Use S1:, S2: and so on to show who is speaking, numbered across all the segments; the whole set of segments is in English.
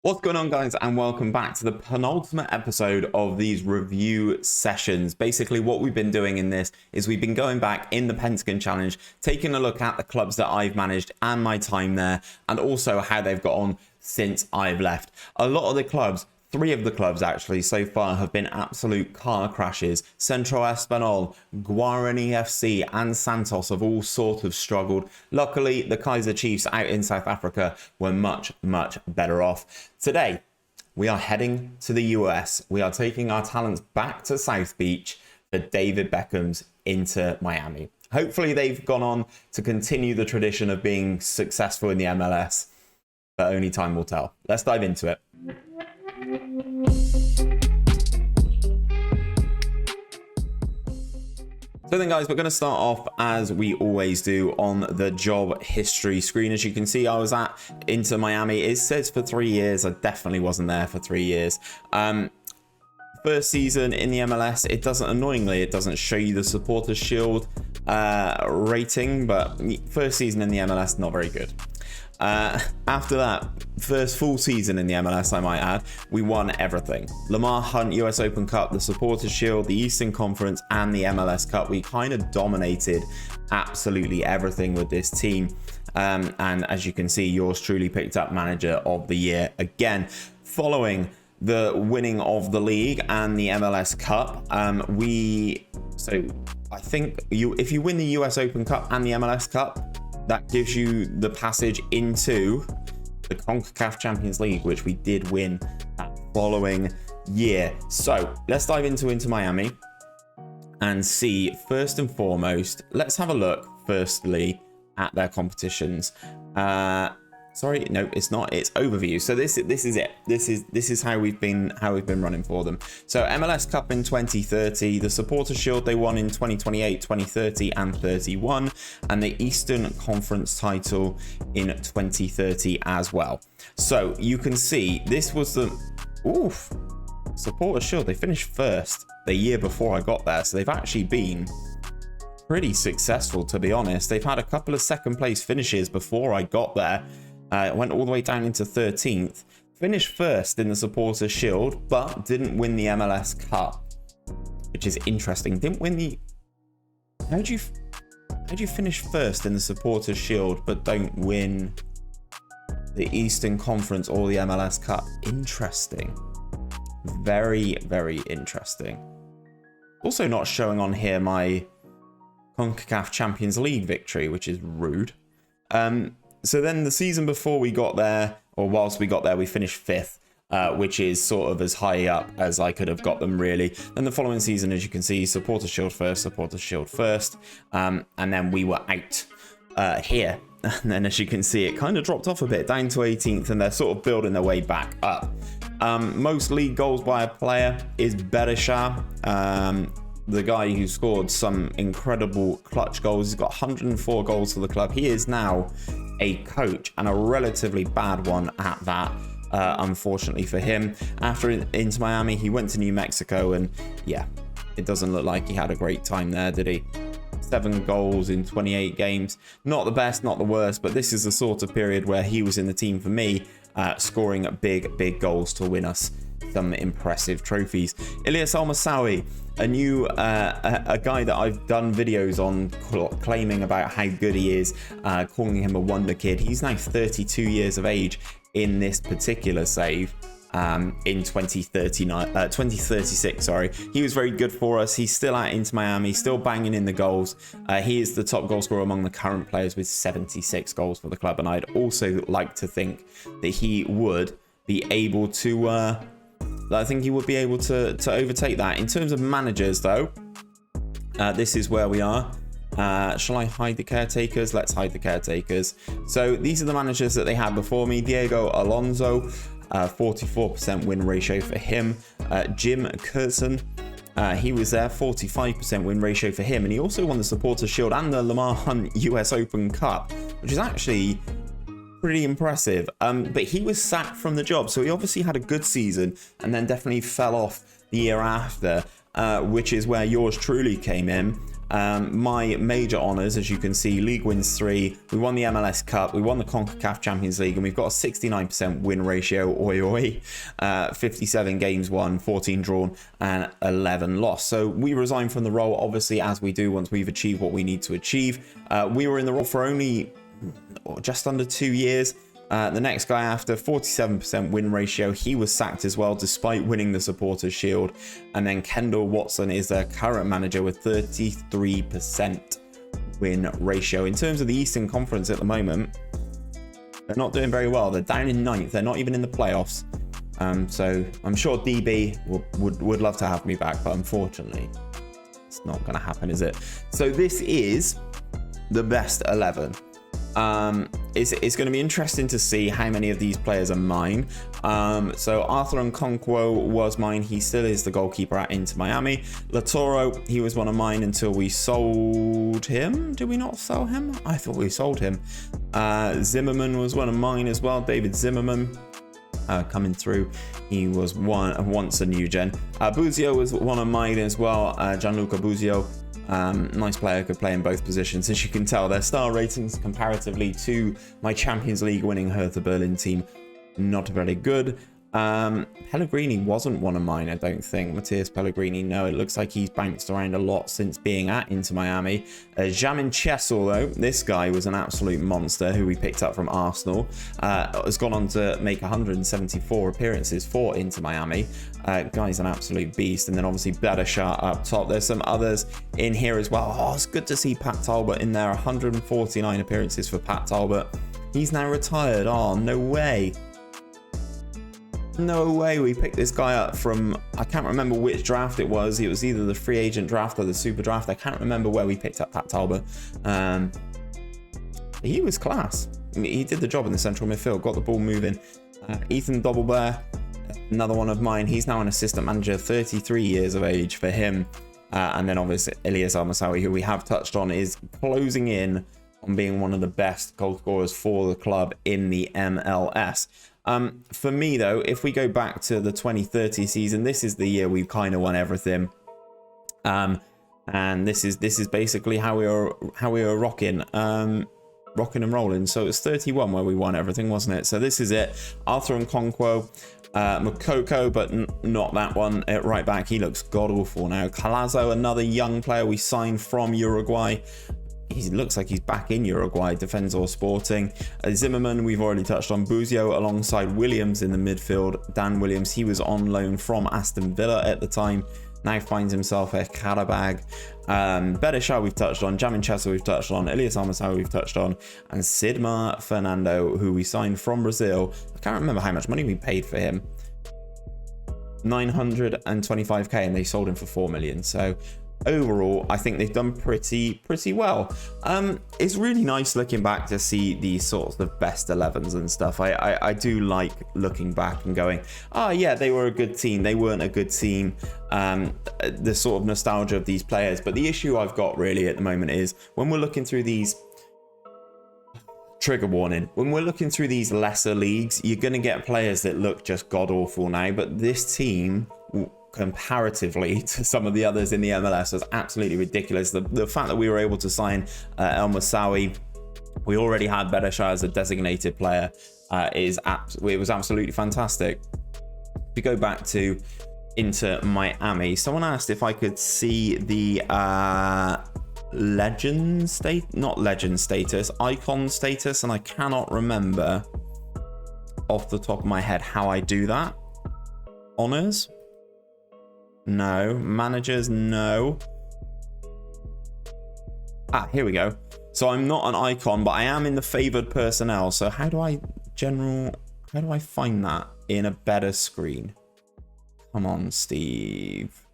S1: What's going on, guys, and welcome back to the penultimate episode of these review sessions. Basically, what we've been doing in this is we've been going back in the Pentagon Challenge, taking a look at the clubs that I've managed and my time there, and also how they've got on since I've left. A lot of the clubs, 3 of the clubs actually so far, have been absolute car crashes. Centro Espanol, Guarani FC and Santos have all sort of struggled. Luckily, the Kaiser Chiefs out in South Africa were much better off. Today, we are heading to the US. We are taking our talents back to South Beach for David Beckham's Inter Miami. Hopefully, they've gone on to continue the tradition of being successful in the MLS, but only time will tell. Let's dive into it. So then, guys, we're going to start off as we always do on the job history screen. As you can see, I was at Inter Miami. It says for 3 years. I definitely wasn't there for 3 years. First season in the MLS, it doesn't show you the Supporters Shield rating, but first season in the MLS, not very good. After that, first full season in the MLS, I might add, we won everything. Lamar Hunt US Open Cup, the Supporters Shield, the Eastern Conference, and the MLS Cup. We kind of dominated absolutely everything with this team. And as you can see, yours truly picked up Manager of the Year again, following the winning of the league and the MLS Cup. So I think if you win the US Open Cup and the MLS Cup, that gives you the passage into the CONCAF Champions League, which we did win that following year. So let's dive into Miami and see, first and foremost, let's have a look firstly at their competitions. Sorry, no, it's not. It's overview. So this is it. This is how we've been running for them. So MLS Cup in 2030, the Supporters Shield they won in 2028, 2030, and 31, and the Eastern Conference title in 2030 as well. So you can see this was the Supporters Shield. They finished first the year before I got there, so they've actually been pretty successful, to be honest. They've had a couple of second place finishes before I got there. Went all the way down into 13th, finished first in the Supporters Shield, but didn't win the MLS Cup, which is interesting. Didn't win the... How'd you finish first in the Supporters Shield, but don't win the Eastern Conference or the MLS Cup? Interesting. Very interesting. Also not showing on here my CONCACAF Champions League victory, which is rude. So then the season before we got there, or whilst we got there, we finished 5th, which is sort of as high up as I could have got them, really. Then the following season, as you can see, Supporters Shield first, and then we were out here. And then, as you can see, it kind of dropped off a bit, down to 18th, and they're sort of building their way back up. Most league goals by a player is Berisha, the guy who scored some incredible clutch goals. He's got 104 goals for the club. He is now a coach, and a relatively bad one at that, unfortunately for him. After Inter Miami, he went to New Mexico, and yeah, it doesn't look like he had a great time there, did he? 7 goals in 28 games. Not the best, not the worst, but this is the sort of period where he was in the team for me, scoring big goals to win us some impressive trophies. Ilyas Almasawi, a guy that I've done videos on claiming about how good he is, calling him a wonder kid. He's now 32 years of age in this particular save. In 2036, sorry. He was very good for us. He's still out into Miami, still banging in the goals. He is the top goal scorer among the current players with 76 goals for the club, and I'd also like to think that he would be able to overtake that. In terms of managers, though, this is where we are. Shall I hide the caretakers? Let's hide the caretakers. So these are the managers that they had before me. Diego Alonso, 44% win ratio for him. Jim Curson, he was there, 45% win ratio for him. And he also won the Supporters Shield and the Lamar Hunt US Open Cup, which is actually pretty impressive. But he was sacked from the job, so he obviously had a good season and then definitely fell off the year after, which is where yours truly came in. My major honours, as you can see, league wins 3. We won the MLS Cup. We won the CONCACAF Champions League, and we've got a 69% win ratio. Oi, oi. 57 games won, 14 drawn, and 11 lost. So we resign from the role, obviously, as we do once we've achieved what we need to achieve. We were in the role for only just under 2 years. The next guy after, 47% win ratio, he was sacked as well despite winning the Supporters' Shield. And then Kendall Watson is their current manager with 33% win ratio. In terms of the Eastern Conference at the moment, they're not doing very well. They're down in 9th. They're not even in the playoffs. So I'm sure DB would love to have me back, but unfortunately, it's not going to happen, is it? So this is the best 11. It's going to be interesting to see how many of these players are mine. So Arthur Nkonkwo was mine. He still is the goalkeeper at Inter Miami. Latoro, he was one of mine until we sold him. Did we not sell him? I thought we sold him. Zimmerman was one of mine as well. David Zimmerman. Coming through, he was once a new gen. Buzio was one of mine as well. Gianluca Buzio, nice player, could play in both positions. As you can tell, their star ratings comparatively to my Champions League winning Hertha Berlin team, not very good. Pellegrini wasn't one of mine, I don't think. Matthias Pellegrini, no, it looks like he's bounced around a lot since being at Inter Miami. Jamin Chessel, though, this guy was an absolute monster who we picked up from Arsenal. Has gone on to make 174 appearances for Inter Miami. Guy's an absolute beast. And then obviously Bladashar up top. There's some others in here as well. Oh, it's good to see Pat Talbot in there. 149 appearances for Pat Talbot. He's now retired. Oh, no way. No way we picked this guy up from, I can't remember which draft it was. It was either the free agent draft or the super draft. I can't remember where we picked up Pat Talbot. He was class. I mean, he did the job in the central midfield, got the ball moving. Ethan Dobblebear, another one of mine. He's now an assistant manager, 33 years of age for him. And then obviously Elias Almasawi, who we have touched on, is closing in on being one of the best goal scorers for the club in the MLS. For me, though, if we go back to the 2030 season, this is the year we kind of won everything. And this is basically how we were rocking and rolling. So it's 31 where we won everything, wasn't it? So this is it. Arthur Nkonkwo, Makoko, but not that one. Right back, he looks god awful now. Calazo, another young player we signed from Uruguay. He looks like he's back in Uruguay, Defensor Sporting. Zimmerman, we've already touched on. Buzio alongside Williams in the midfield. Dan Williams, he was on loan from Aston Villa at the time. Now finds himself at Karabag. Bedeshar we've touched on. Jamin Chessel we've touched on. Elias Almasawi we've touched on. And Sidmar Fernando, who we signed from Brazil. I can't remember how much money we paid for him. 925k, and they sold him for 4 million. So overall, I think they've done pretty well. It's really nice looking back to see these sorts of best 11s and stuff. I do like looking back and going, oh yeah, they were a good team, they weren't a good team. The sort of nostalgia of these players. But the issue I've got really at the moment is when we're looking through these, trigger warning, when we're looking through these lesser leagues, you're going to get players that look just god awful now. But this team, comparatively to some of the others in the MLS, was absolutely ridiculous. The fact that we were able to sign El Masawi, we already had Bedeshar as a designated player, it was absolutely fantastic. If you go back to Inter Miami, someone asked if I could see the icon status, and I cannot remember off the top of my head how I do that. Honors? No. Managers? No. Here we go. So I'm not an icon, but I am in the favored personnel. So how do I find that in a better screen? Come on, Steve.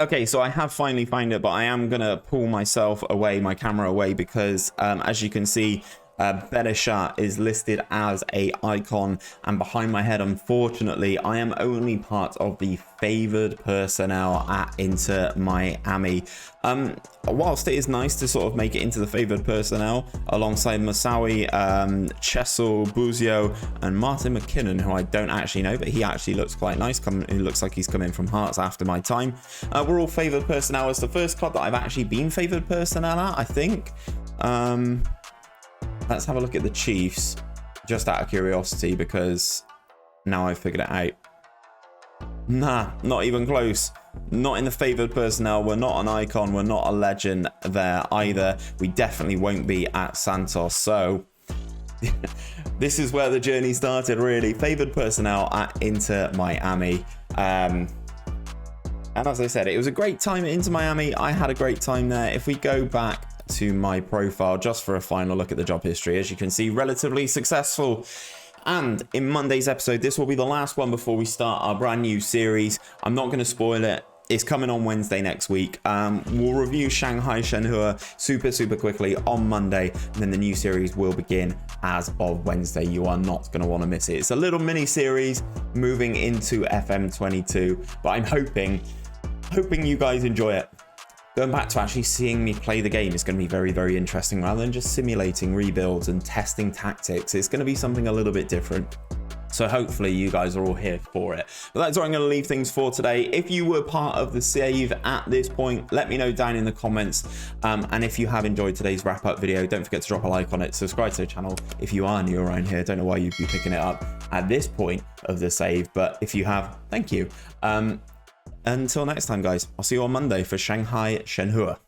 S1: Okay, so I have finally found it, but I am going to pull my camera away, because as you can see, Berisha is listed as a icon, and behind my head, unfortunately, I am only part of the favored personnel at Inter Miami. Whilst it is nice to sort of make it into the favored personnel alongside Masawi, Chessel, Buzio, and Martin McKinnon, who I don't actually know, but he actually looks quite nice. He looks like he's coming from Hearts after my time. We're all favored personnel. It's the first club that I've actually been favored personnel at, I think. Let's have a look at the Chiefs, just out of curiosity, because now I've figured it out. Nah, not even close. Not in the favored personnel. We're not an icon. We're not a legend there either. We definitely won't be at Santos. So this is where the journey started, really. Favored personnel at Inter Miami. And as I said, it was a great time at Inter Miami. I had a great time there. If we go back to my profile just for a final look at the job history, as you can see, relatively successful. And in Monday's episode, this will be the last one before we start our brand new series. I'm not going to spoil it. It's coming on Wednesday next week. We'll review Shanghai Shenhua super quickly on Monday, and then the new series will begin as of Wednesday. You are not going to want to miss it. It's a little mini series moving into FM22, but I'm hoping you guys enjoy it. Going back to actually seeing me play the game is going to be very interesting. Rather than just simulating rebuilds and testing tactics, it's going to be something a little bit different. So hopefully you guys are all here for it. But that's where I'm going to leave things for today. If you were part of the save at this point, let me know down in the comments. And if you have enjoyed today's wrap-up video, don't forget to drop a like on it. Subscribe to the channel if you are new around here. Don't know why you'd be picking it up at this point of the save, but if you have, thank you. Until next time, guys, I'll see you on Monday for Shanghai Shenhua.